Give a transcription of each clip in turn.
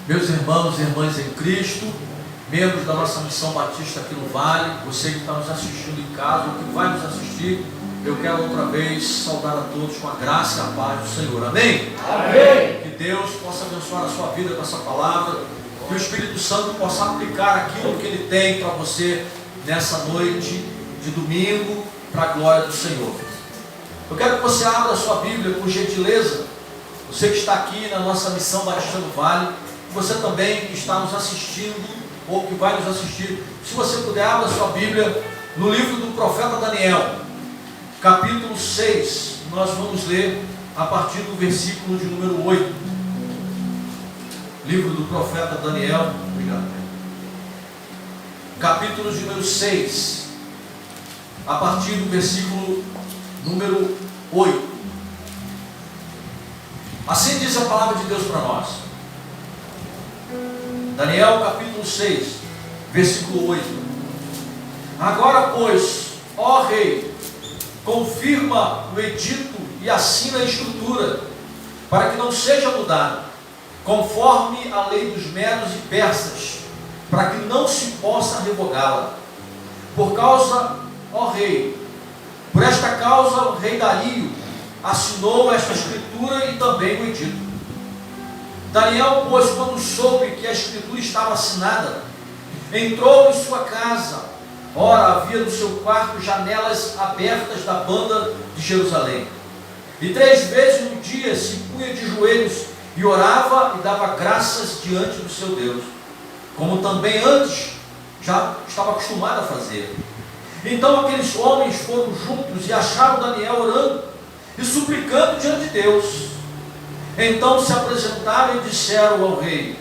Meus irmãos e irmãs em Cristo, membros da nossa Missão Batista aqui no Vale, você que está nos assistindo em casa ou que vai nos assistir, eu quero outra vez saudar a todos com a graça e a paz do Senhor. Amém? Amém. Que Deus possa abençoar a sua vida com essa palavra, que o Espírito Santo possa aplicar aquilo que Ele tem para você nessa noite de domingo, para a glória do Senhor. Eu quero que você abra a sua Bíblia, por gentileza, você que está aqui na nossa Missão Batista do Vale, você também que está nos assistindo, ou que vai nos assistir, se você puder, abra a sua Bíblia no livro do profeta Daniel, capítulo 6, nós vamos ler a partir do versículo de número 8, livro do profeta Daniel, obrigado, capítulo de número 6, a partir do versículo número 8, assim diz a palavra de Deus para nós. Daniel capítulo 6, versículo 8. Agora, pois, ó rei, confirma o edito e assina a estrutura, para que não seja mudado, conforme a lei dos medos e persas, para que não se possa revogá-la. Por causa, ó rei, por esta causa o rei Dario assinou esta escritura e também o edito. Daniel, pois, quando soube que a escritura estava assinada, entrou em sua casa. Ora, havia no seu quarto janelas abertas da banda de Jerusalém. E 3 vezes no dia se punha de joelhos e orava e dava graças diante do seu Deus, como também antes já estava acostumado a fazer. Então aqueles homens foram juntos e acharam Daniel orando e suplicando diante de Deus. Então se apresentaram e disseram ao rei: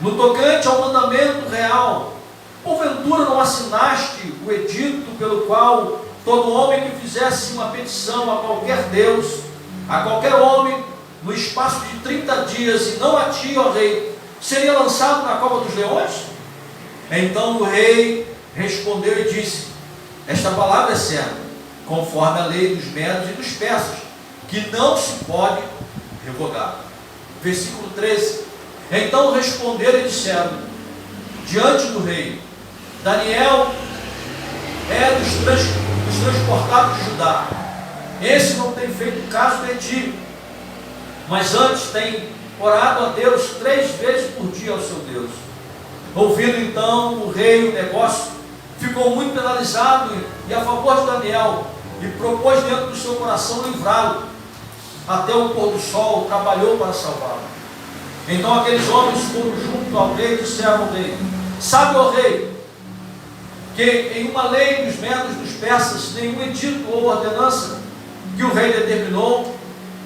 no tocante ao mandamento real, porventura não assinaste o edito pelo qual todo homem que fizesse uma petição a qualquer Deus, a qualquer homem, no espaço de 30 dias, e não a ti, ó rei, seria lançado na cova dos leões? Então o rei respondeu e disse: esta palavra é certa, conforme a lei dos medos e dos persas, que não se pode revogar. Versículo 13. Então responderam e disseram diante do rei: Daniel é dos transportados de Judá. Esse não tem feito caso de ti, mas antes tem orado a Deus 3 vezes por dia ao seu Deus. Ouvindo então o rei o negócio, ficou muito penalizado e a favor de Daniel, e propôs dentro do seu coração livrá-lo. Até o pôr do sol trabalhou para salvá-lo. Então aqueles homens foram junto ao rei e disseram ao rei: sabe, ó rei, que em uma lei dos medos e dos persas, nenhum edito ou ordenança que o rei determinou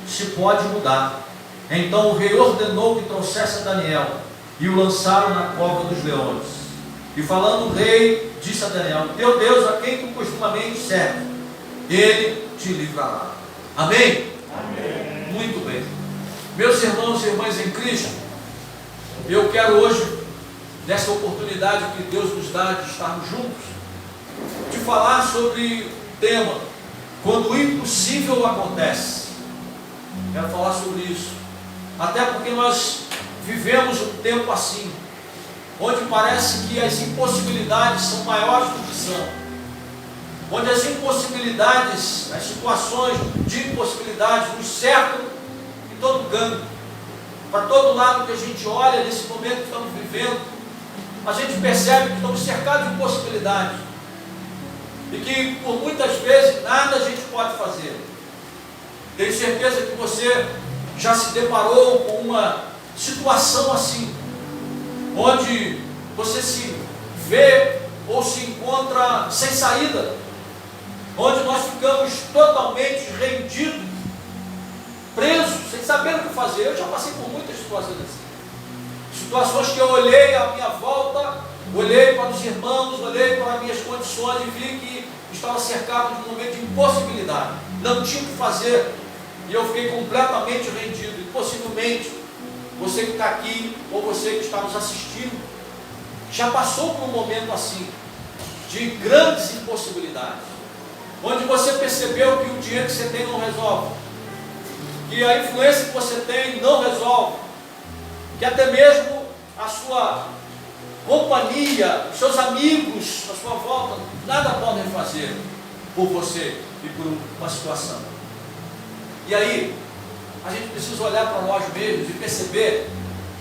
se pode mudar. Então o rei ordenou que trouxesse a Daniel e o lançaram na cova dos leões. E falando o rei, disse a Daniel: teu Deus, a quem tu costumamente serve, ele te livrará. Amém? Amém. Muito bem. Meus irmãos e irmãs em Cristo, eu quero hoje, nessa oportunidade que Deus nos dá de estarmos juntos, de falar sobre o tema: quando o impossível acontece. Quero falar sobre isso, até porque nós vivemos um tempo assim, onde parece que as impossibilidades são maiores do que são, onde as impossibilidades, as situações de impossibilidades nos cercam em todo canto, para todo lado que a gente olha nesse momento que estamos vivendo, a gente percebe que estamos cercados de impossibilidades, e que por muitas vezes nada a gente pode fazer. Tenho certeza que você já se deparou com uma situação assim, onde você se vê ou se encontra sem saída, onde nós ficamos totalmente rendidos, presos, sem saber o que fazer. Eu já passei por muitas situações assim, situações que eu olhei à minha volta, olhei para os irmãos, olhei para minhas condições e vi que estava cercado de um momento de impossibilidade, não tinha o que fazer, e eu fiquei completamente rendido. E possivelmente você que está aqui, ou você que está nos assistindo, já passou por um momento assim, de grandes impossibilidades, onde você percebeu que o dinheiro que você tem não resolve, que a influência que você tem não resolve, que até mesmo a sua companhia, os seus amigos, a sua volta, nada podem fazer por você e por uma situação. E aí, a gente precisa olhar para nós mesmos e perceber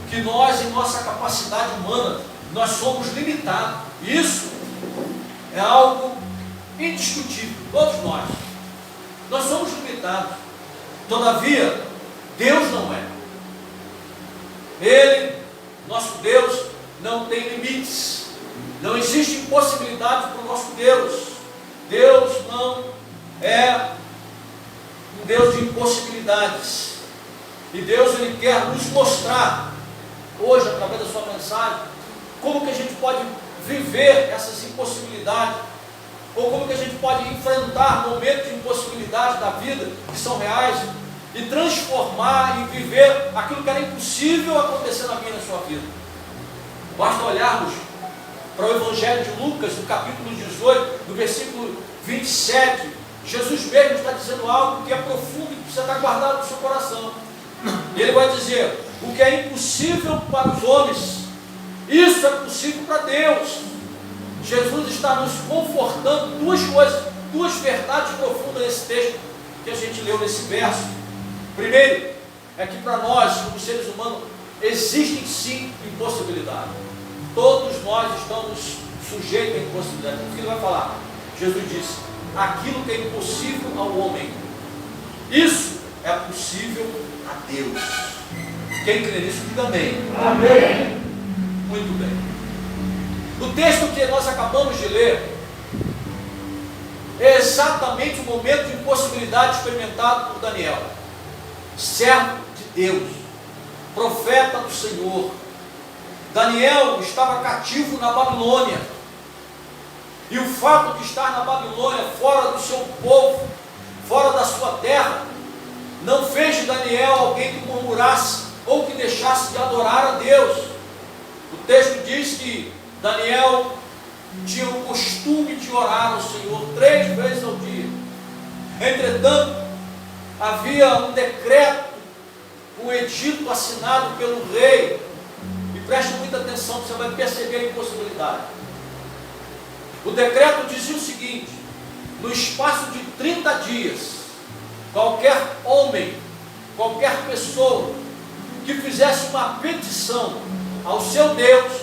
que nós, em nossa capacidade humana, nós somos limitados. Isso é algo indiscutível, todos nós. Nós somos limitados. Todavia, Deus não é. Ele, nosso Deus, não tem limites. Não existe impossibilidade para o nosso Deus. Deus não é um Deus de impossibilidades. E Deus, Ele quer nos mostrar, hoje, através da sua mensagem, como que a gente pode viver essas impossibilidades, ou como que a gente pode enfrentar momentos de impossibilidade da vida, que são reais, e transformar e viver aquilo que era impossível acontecer na minha e na sua vida. Basta olharmos para o Evangelho de Lucas, no capítulo 18, no versículo 27, Jesus mesmo está dizendo algo que é profundo e que precisa estar guardado no seu coração. E ele vai dizer: o que é impossível para os homens, isso é possível para Deus. Jesus está nos confortando duas coisas, duas verdades profundas nesse texto que a gente leu nesse verso. Primeiro, é que para nós, como seres humanos, existem sim impossibilidades. Todos nós estamos sujeitos a impossibilidades. O que ele vai falar? Jesus disse: aquilo que é impossível ao homem, isso é possível a Deus. Quem crê nisso, diga amém. Amém. Muito bem. O texto que nós acabamos de ler é exatamente o momento de impossibilidade experimentado por Daniel, servo de Deus, profeta do Senhor. Daniel estava cativo na Babilônia, e o fato de estar na Babilônia, fora do seu povo, fora da sua terra, não fez de Daniel alguém que murmurasse ou que deixasse de adorar a Deus. O texto diz que Daniel tinha o costume de orar ao Senhor 3 vezes ao dia. Entretanto, havia um decreto, um edito assinado pelo rei, e preste muita atenção, você vai perceber a impossibilidade. O decreto dizia o seguinte: no espaço de 30 dias, qualquer homem, qualquer pessoa que fizesse uma petição ao seu Deus,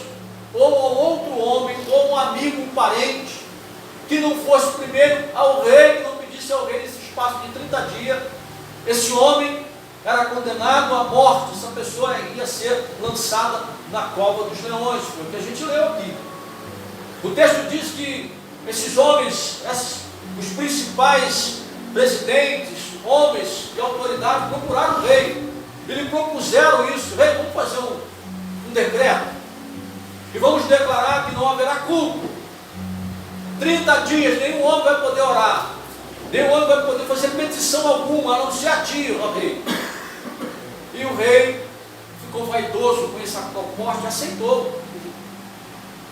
ou ao outro homem, ou um amigo, um parente, que não fosse primeiro ao rei, que não pedisse ao rei nesse espaço de 30 dias, esse homem era condenado à morte, essa pessoa ia ser lançada na cova dos leões. Foi o que a gente leu aqui. O texto diz que esses homens, os principais presidentes, homens de autoridade, procuraram o rei. E lhe propuseram isso: rei, vamos fazer um decreto e vamos declarar que não haverá culto. 30 dias, nenhum homem vai poder orar, nenhum homem vai poder fazer petição alguma, a não ser a ti, ó rei. E o rei ficou vaidoso com essa proposta e aceitou.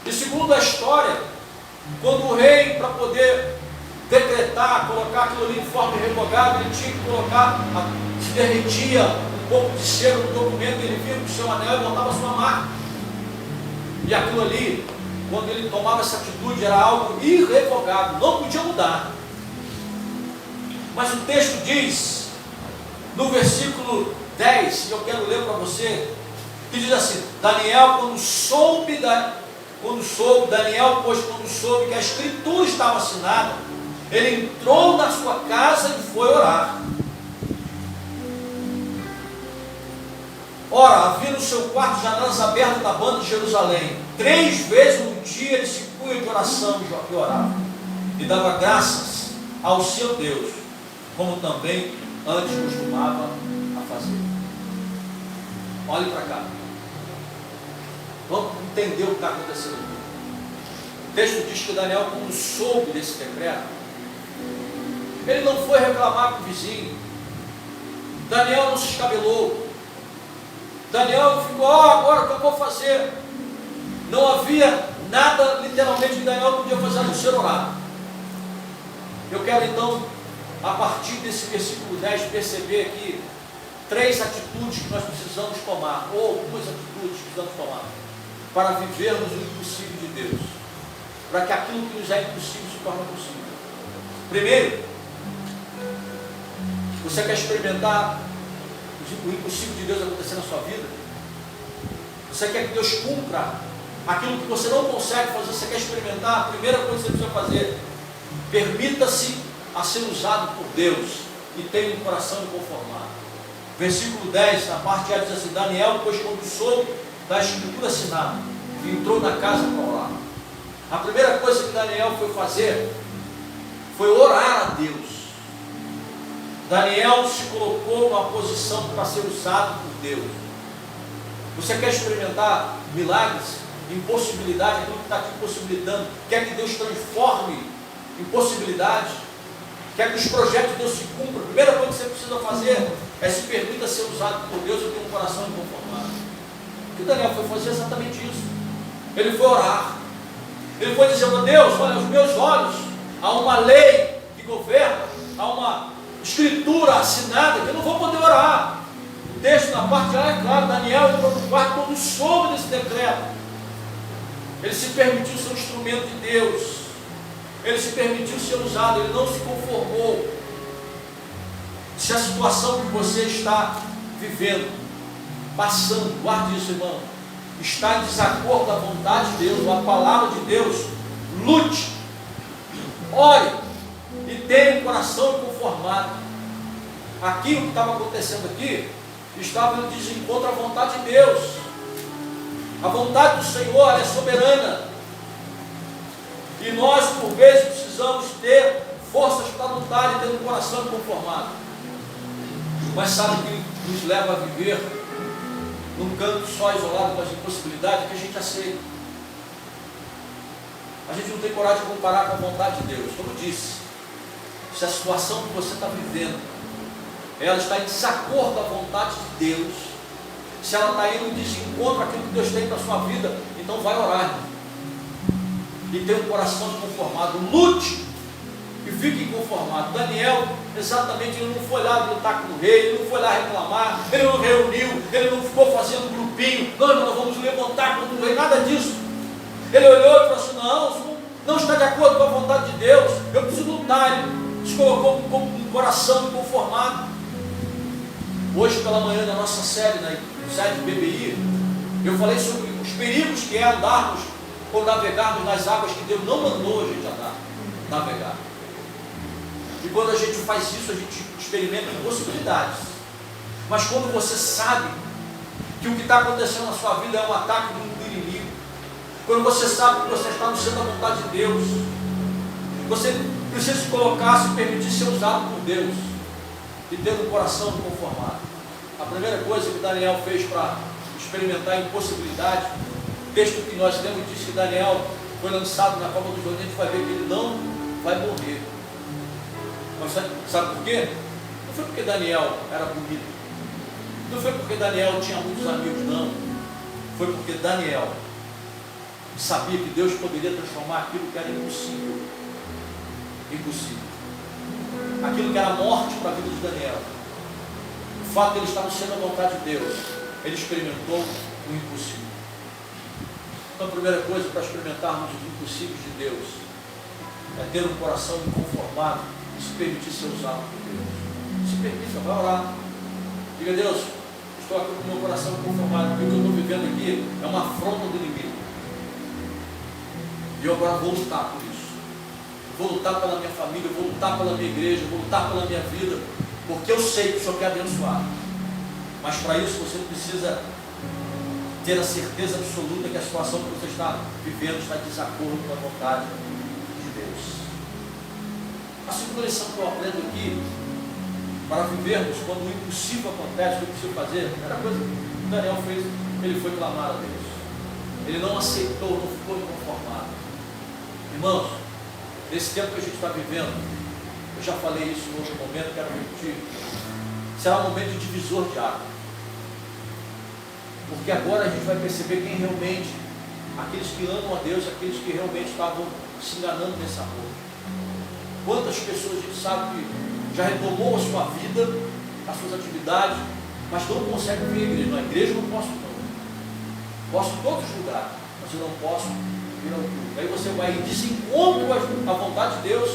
E segundo a história, quando o rei, para poder decretar, colocar aquilo ali em forma irrevogável, ele tinha que colocar, se derretia um pouco de cera no documento, ele vinha com o seu anel e botava a sua marca. E aquilo ali, quando ele tomava essa atitude, era algo irrevogável, não podia mudar. Mas o texto diz, no versículo 10, e eu quero ler para você, que diz assim: Daniel, quando soube que a escritura estava assinada, ele entrou na sua casa e foi orar. Ora, havia no seu quarto janelas abertas da banda de Jerusalém. 3 vezes no dia ele se punha de oração e orava, e dava graças ao seu Deus, como também antes costumava a fazer. Olhe para cá. Vamos entender o que está acontecendo aqui. O texto diz que Daniel, quando soube desse decreto, ele não foi reclamar com o vizinho. Daniel não se escabelou. Daniel ficou: agora o que eu vou fazer? Não havia nada, literalmente, que Daniel podia fazer a não ser orar. Eu quero então, a partir desse versículo 10, perceber aqui 3 atitudes que nós precisamos tomar, ou algumas atitudes que precisamos tomar. para vivermos o impossível de Deus, para que aquilo que nos é impossível se torne possível. Primeiro, você quer experimentar o impossível de Deus acontecer na sua vida? Você quer que Deus cumpra aquilo que você não consegue fazer? Você quer experimentar? A primeira coisa que você precisa fazer: permita-se a ser usado por Deus e tenha um coração inconformado. Versículo 10, na parte A, diz assim: Daniel, pois quando soube da escritura assinada, entrou na casa para orar. A primeira coisa que Daniel foi fazer foi orar a Deus. Daniel se colocou numa posição para ser usado por Deus. Você quer experimentar milagres, impossibilidade, aquilo que está te impossibilitando? Quer que Deus transforme impossibilidades? Quer que os projetos de Deus se cumpram? A primeira coisa que você precisa fazer é se permita ser usado por Deus e ter um coração inconformado. O que Daniel foi fazer é exatamente isso. Ele foi orar. Ele foi dizer para Deus: olha, aos meus olhos há uma lei que governa, há uma escritura assinada que eu não vou poder orar. O texto na parte A é claro: Daniel entrou no quarto quando soube desse decreto. Ele se permitiu ser um instrumento de Deus. Ele se permitiu ser usado, ele não se conformou. Se a situação que você está vivendo, passando, guarde isso, irmão, está em desacordo com a vontade de Deus, ou a palavra de Deus, lute, ore e tenha um coração inconformado. Aqui, o que estava acontecendo aqui, estava em desencontro à vontade de Deus. A vontade do Senhor é soberana. E nós, por vezes, precisamos ter forças para lutar e ter um coração inconformado. Mas sabe o que nos leva a viver num canto só, isolado com as impossibilidades? Que a gente aceita. A gente não tem coragem de comparar com a vontade de Deus. Como eu disse, se a situação que você está vivendo, ela está em desacordo com a vontade de Deus, se ela está indo em desencontro àquilo que Deus tem para a sua vida, então vai orar, irmão. E tenha um coração inconformado, lute e fique inconformado. Daniel, exatamente, ele não foi lá lutar com o rei, ele não foi lá reclamar, ele não reuniu, ele não ficou fazendo grupinho, nós vamos levantar contra o rei, nada disso. Ele olhou e falou assim: não, isso não está de acordo com a vontade de Deus, eu preciso lutar. Ele se colocou com um coração inconformado. Hoje pela manhã, na nossa série, na série de BBI, eu falei sobre os perigos que é andarmos ou navegarmos nas águas que Deus não mandou a gente navegar. E quando a gente faz isso, a gente experimenta impossibilidades. Mas quando você sabe que o que está acontecendo na sua vida é um ataque do inimigo, quando você sabe que você está no centro da vontade de Deus, você precisa se colocar, se permitir ser usado por Deus e ter um coração inconformado. A primeira coisa que Daniel fez para experimentar a impossibilidade, o texto que nós lemos diz que Daniel foi lançado na cova do Jordão. A gente vai ver que ele não vai morrer. Mas sabe por quê? Não foi porque Daniel era bonito, não foi porque Daniel tinha muitos amigos, não. Foi porque Daniel sabia que Deus poderia transformar aquilo que era impossível. Aquilo que era morte para a vida de Daniel. O fato de ele estar no centro da vontade de Deus, ele experimentou o impossível. Então, a primeira coisa para experimentarmos os impossíveis de Deus é ter um coração inconformado e se permitir ser usado por Deus. Se permita, vai orar. Diga: Deus, estou aqui com o meu coração inconformado, porque o que eu estou vivendo aqui é uma afronta do inimigo. E eu agora vou lutar por isso. Eu vou lutar pela minha família, eu vou lutar pela minha igreja, eu vou lutar pela minha vida, porque eu sei que o Senhor quer abençoar. Mas para isso você precisa ter a certeza absoluta que a situação que você está vivendo está em desacordo com a vontade de Deus. A segunda lição que eu aprendo aqui, para vivermos quando o impossível acontece, o que eu preciso fazer, a primeira coisa que Daniel fez, ele foi clamar a Deus. Ele não aceitou, não ficou inconformado. Irmãos, nesse tempo que a gente está vivendo, eu já falei isso em outro momento, quero repetir, será um momento de divisor de água. Porque agora a gente vai perceber quem realmente, aqueles que amam a Deus, aqueles que realmente estavam se enganando nesse amor. Quantas pessoas a gente sabe que já retomou a sua vida, as suas atividades, mas não conseguem vir à igreja. Na igreja eu não posso não. Posso em todos os lugares. mas eu não posso vir ao culto. Aí você vai em desencontro à vontade de Deus,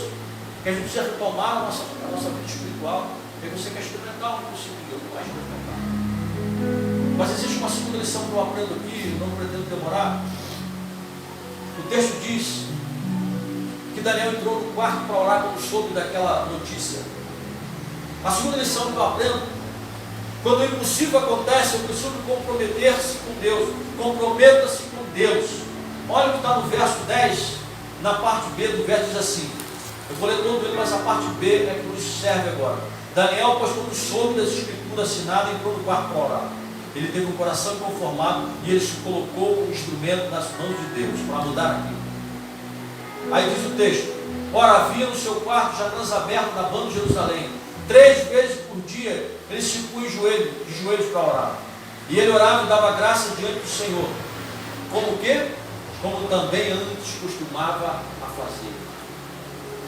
que a gente precisa retomar a nossa vida espiritual. Aí você quer experimentar o impossível de Deus, não vai experimentar. Mas existe uma segunda lição que eu aprendo aqui, não pretendo demorar. O texto diz que Daniel entrou no quarto para orar quando soube daquela notícia. A segunda lição que eu aprendo: quando o impossível acontece, eu preciso comprometer-se com Deus. Comprometa-se com Deus. Olha o que está no verso 10, na parte B do verso, diz assim. Eu vou ler todo ele, mas a parte B é que nos serve agora. Daniel, pois, quando soube das escrituras assinadas, entrou no quarto para orar. Ele teve um coração inconformado e ele se colocou como instrumento nas mãos de Deus para mudar aquilo. Aí diz o texto: ora, havia no seu quarto janela aberta na banda de Jerusalém. 3 vezes por dia ele se punha de joelhos para orar. E ele orava e dava graça diante do Senhor. Como o quê? Como também antes costumava a fazer.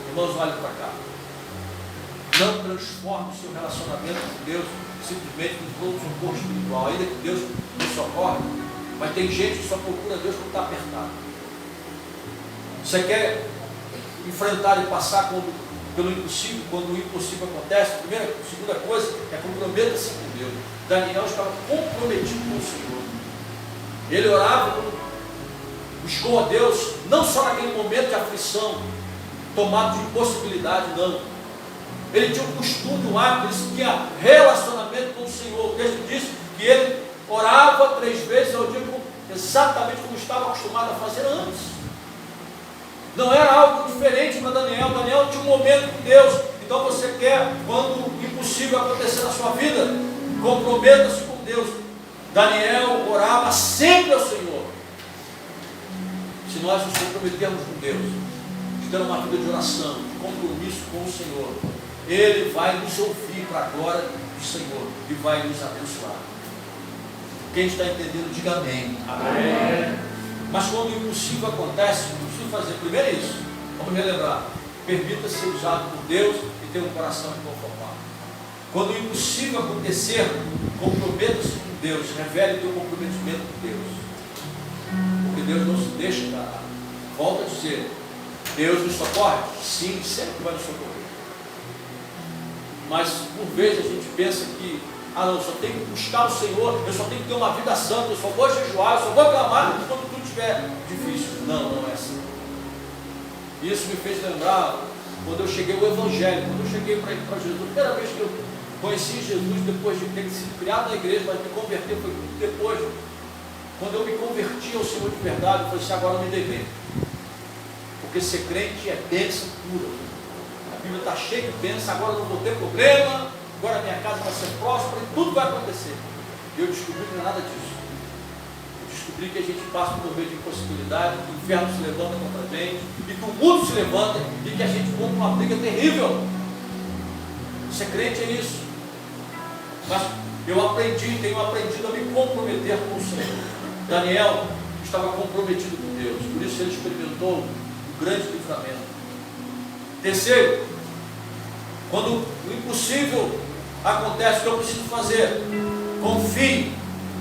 Irmãos, olhem para cá. Não transforme o seu relacionamento com Deus simplesmente com todos um corpo espiritual. Ainda que Deus nos socorre, mas tem gente que só procura Deus quando está apertado. Você quer enfrentar e passar pelo impossível, quando o impossível acontece? Segunda coisa é comprometa-se com Deus. Daniel estava comprometido com o Senhor. Ele orava, buscou a Deus, não só naquele momento de aflição, tomado de impossibilidade, não. Ele tinha um costume, um hábito, ele tinha relacionamento com o Senhor. O texto diz que ele orava 3 vezes ao dia, exatamente como estava acostumado a fazer antes. Não era algo diferente para Daniel. Daniel tinha um momento com Deus. Então você quer, quando o impossível acontecer na sua vida, comprometa-se com Deus. Daniel orava sempre ao Senhor. Se nós nos comprometermos com Deus, de ter uma vida de oração, de compromisso com o Senhor, Ele vai nos ouvir para a glória do Senhor e vai nos abençoar. Quem está entendendo, diga amém. Amém. Mas quando o impossível acontece, o que preciso fazer? Primeiro é isso. Vamos relembrar. Permita ser usado por Deus e ter um coração inconformado. Quando o impossível acontecer, comprometa-se com Deus. Revele o teu comprometimento com Deus. Porque Deus não se deixa enganar. Volto a dizer, Deus nos socorre? Sim, sempre vai nos socorrer. Mas por vezes a gente pensa que não, eu só tenho que buscar o Senhor, eu só tenho que ter uma vida santa, eu só vou jejuar, eu só vou clamar quando tudo estiver difícil. Não, não é assim. Isso me fez lembrar quando eu cheguei ao Evangelho, quando eu cheguei para Jesus. A primeira vez que eu conheci Jesus, depois de ter sido criado na igreja, mas me converter foi muito depois. Quando eu me converti ao Senhor de verdade, eu falei assim: agora eu me devei. Porque ser crente é bênção pura. A Bíblia está cheia de bênção, agora eu não vou ter problema, agora a minha casa vai ser próspera e tudo vai acontecer. E eu descobri que não é nada disso. Eu descobri que a gente passa por um meio de impossibilidade, que o inferno se levanta contra a gente, e que o mundo se levanta, e que a gente compra uma briga terrível. Ser crente é isso. Mas eu tenho aprendido a me comprometer com o Senhor. Daniel estava comprometido com Deus, por isso ele experimentou o grande livramento. Terceiro, quando o impossível acontece, o que eu preciso fazer? Confie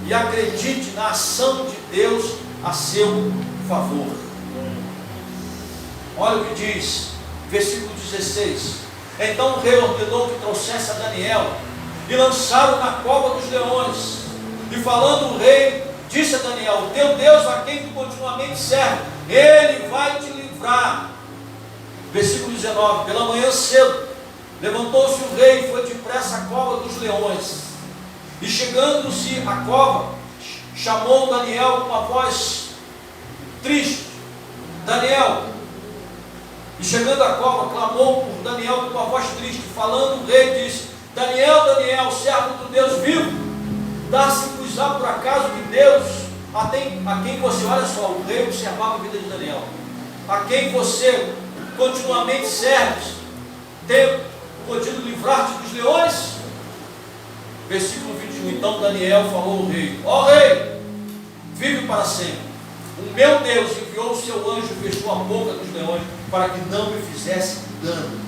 e acredite na ação de Deus a seu favor. Olha o que diz, versículo 16. Então o rei ordenou que trouxesse a Daniel e lançaram na cova dos leões. E falando o rei, disse a Daniel: o teu Deus, a quem tu continuamente serve, Ele vai te livrar. Versículo 19. Pela manhã cedo levantou-se o rei e foi depressa à cova dos leões. E chegando-se à cova, chamou Daniel com uma voz triste: Daniel. E chegando à cova, clamou por Daniel com uma voz triste. Falando o rei, disse: Daniel, Daniel, servo do Deus vivo, dá-se-vos por acaso que Deus, a quem você, olha só, o rei observava a vida de Daniel, a quem você continuamente serve, tem podido livrar-te dos leões? Versículo 21. Então Daniel falou ao rei: ó rei, vive para sempre. O meu Deus enviou o seu anjo e fechou a boca dos leões para que não me fizesse dano,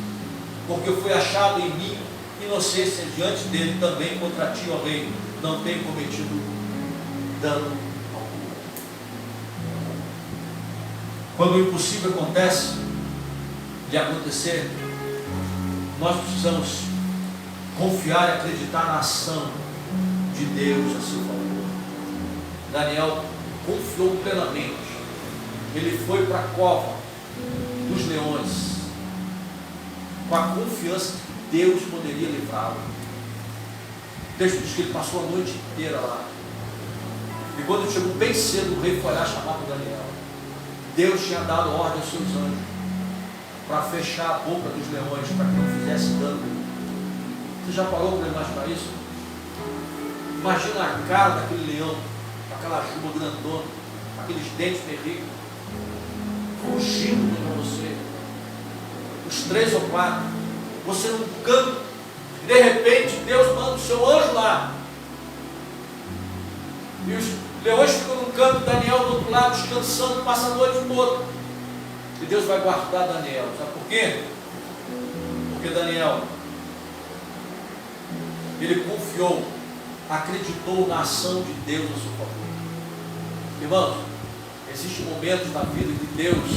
porque foi achado em mim inocência diante dele. Também contra ti, ó rei, não tenho cometido dano algum. Quando o impossível acontece de acontecer, nós precisamos confiar e acreditar na ação de Deus a seu favor. Daniel confiou plenamente. Ele foi para a cova dos leões com a confiança de que Deus poderia livrá-lo. O texto diz que ele passou a noite inteira lá. E quando chegou bem cedo, o rei foi lá chamar para Daniel. Deus tinha dado ordem aos seus anjos para fechar a boca dos leões, para que não fizesse dano. Você já parou para imaginar isso? Imagina a cara daquele leão, com aquela juba grandona, com aqueles dentes terríveis, rugindo para você. Os 3 ou 4, você num canto, e de repente Deus manda o seu anjo lá. E os leões ficam num canto, Daniel do outro lado, descansando, passa a noite toda. E Deus vai guardar Daniel. Sabe por quê? Porque Daniel, ele confiou, acreditou na ação de Deus a seu favor. Irmãos, existem momentos na vida que Deus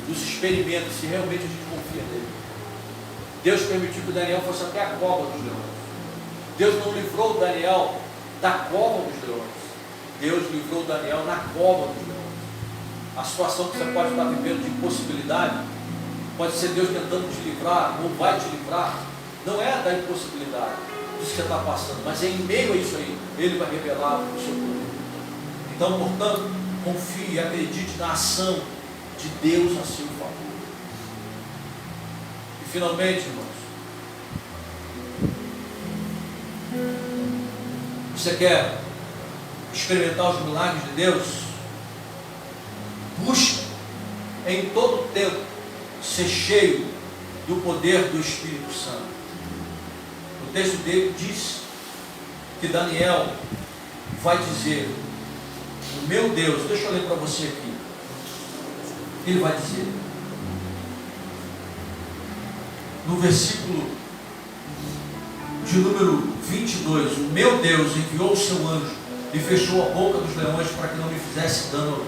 nos experimenta, se realmente a gente confia nele. Deus permitiu que Daniel fosse até a cova dos leões. Deus não livrou Daniel da cova dos leões. Deus livrou Daniel na cova dos leões. A situação que você pode estar vivendo de impossibilidade, pode ser Deus tentando te livrar, ou vai te livrar. Não é da impossibilidade disso que você está passando, mas é em meio a isso aí, Ele vai revelar o seu poder. Então, portanto, confie e acredite na ação de Deus a seu favor. E finalmente, irmãos, você quer experimentar os milagres de Deus? Busque em todo o tempo ser cheio do poder do Espírito Santo. O texto dele diz que Daniel vai dizer: o meu Deus, deixa eu ler para você aqui. Ele vai dizer, no versículo de número 22, o meu Deus enviou o seu anjo e fechou a boca dos leões para que não me fizesse dano,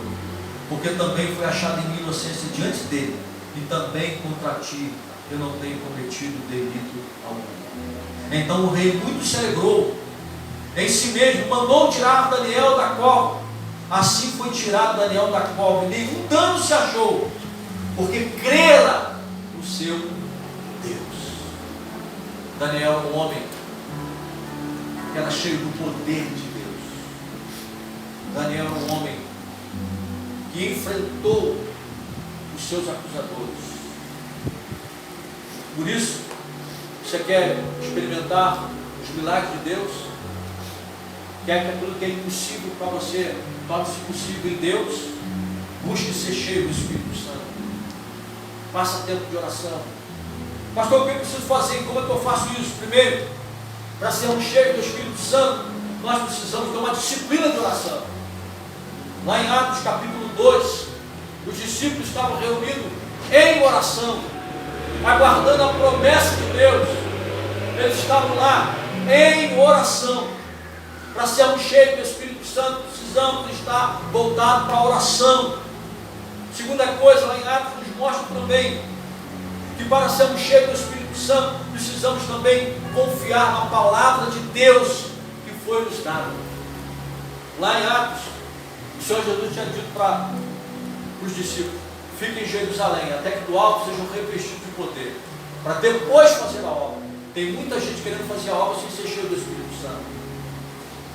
porque também foi achada em mim inocência diante dele, e também contra ti eu não tenho cometido delito algum. Então o rei muito se alegrou em si mesmo, mandou tirar Daniel da cova. Assim foi tirado Daniel da cova, e nenhum dano se achou, porque crera no seu Deus. Daniel era um homem que era cheio do poder de Deus. Daniel era um homem que enfrentou os seus acusadores. Por isso, você quer experimentar os milagres de Deus? Quer que aquilo que é impossível para você torne-se possível em Deus? Busque ser cheio do Espírito Santo. Faça tempo de oração. Pastor, o que eu preciso fazer? Como é que eu faço isso? Primeiro, para sermos cheios do Espírito Santo, nós precisamos de uma disciplina de oração. Lá em Atos capítulo 2, os discípulos estavam reunidos em oração, aguardando a promessa de Deus. Eles estavam lá em oração. Para sermos cheios do Espírito Santo, precisamos estar voltados para a oração. Segunda coisa, lá em Atos nos mostra também que para sermos cheios do Espírito Santo, precisamos também confiar na palavra de Deus que foi nos dada. Lá em Atos, o Senhor Jesus tinha dito para os discípulos: fiquem em Jerusalém, até que do alto sejam revestidos de poder, para depois fazer a obra. Tem muita gente querendo fazer a obra sem ser cheio do Espírito Santo.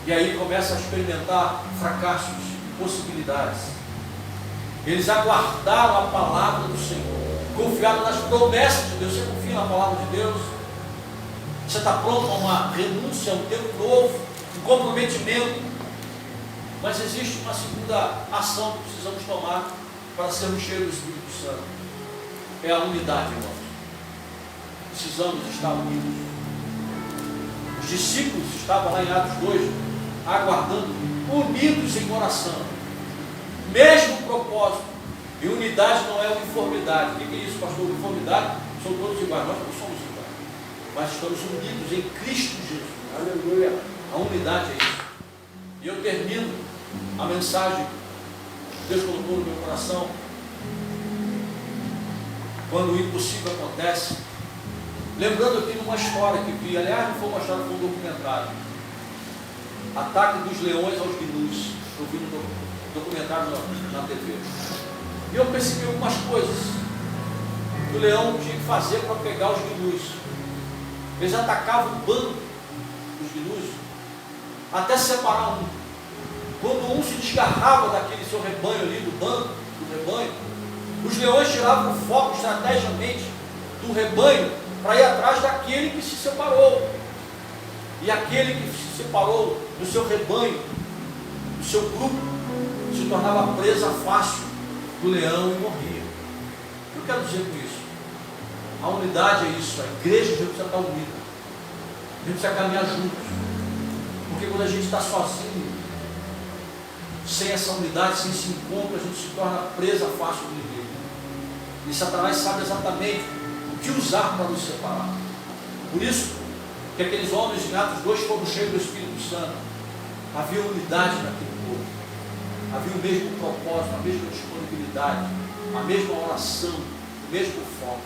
E aí começa a experimentar fracassos, impossibilidades. Eles aguardaram a palavra do Senhor, confiaram nas promessas de Deus. Você confia na palavra de Deus? Você está pronto a uma renúncia, a um tempo novo, um comprometimento? Mas existe uma segunda ação que precisamos tomar para sermos cheios do Espírito Santo. É a unidade, irmãos. Precisamos estar unidos. Os discípulos estavam lá em Atos 2, aguardando, unidos em oração, mesmo propósito. E unidade não é uniformidade. O que é isso, pastor? Uniformidade, são todos iguais. Nós não somos iguais, mas estamos unidos em Cristo Jesus. Aleluia. A unidade é isso. E eu termino a mensagem que Deus colocou no meu coração Quando o impossível acontece, lembrando aqui de uma história que vi, aliás, não foi uma história, foi um documentário. Ataque dos leões aos gnus. Eu vi no documentário na TV. E eu percebi algumas coisas que o leão tinha que fazer para pegar os gnus. Eles atacavam o bando dos gnus até separar um. Quando um se desgarrava daquele seu rebanho ali, do bando, do rebanho, os leões tiravam o foco estrategicamente do rebanho para ir atrás daquele que se separou. E aquele que se separou do seu rebanho, do seu grupo, se tornava presa fácil do leão e morria. O que eu quero dizer com isso? A unidade é isso, a igreja precisa estar unida. A gente precisa caminhar juntos. Porque quando a gente está sozinho, sem essa unidade, sem esse encontro, a gente se torna presa fácil do inimigo. E Satanás sabe exatamente o que usar para nos separar. Por isso que aqueles homens em Atos 2 foram cheios do Espírito Santo. Havia unidade naquele povo. Havia o mesmo propósito, a mesma disponibilidade, a mesma oração, o mesmo foco.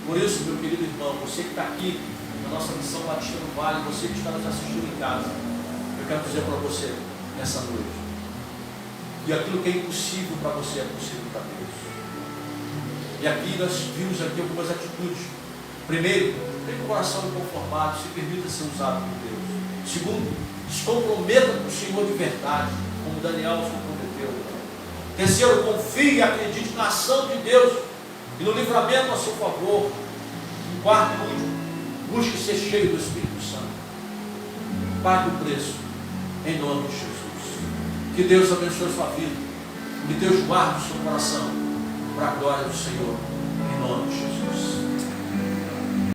Por isso, meu querido irmão, você que está aqui na nossa missão Batista no Vale, você que está nos assistindo em casa, eu quero dizer para você nessa noite, e aquilo que é impossível para você é possível para Deus. E aqui nós vimos aqui algumas atitudes. Primeiro, tenha o coração inconformado, se permita ser usado por Deus. Segundo, se comprometa com o Senhor de verdade, como Daniel se comprometeu. Terceiro, confie e acredite na ação de Deus e no livramento a seu favor. E quarto e último, busque ser cheio do Espírito Santo. Pague o preço, em nome de Jesus. Que Deus abençoe a sua vida. Que Deus guarde o seu coração para a glória do Senhor.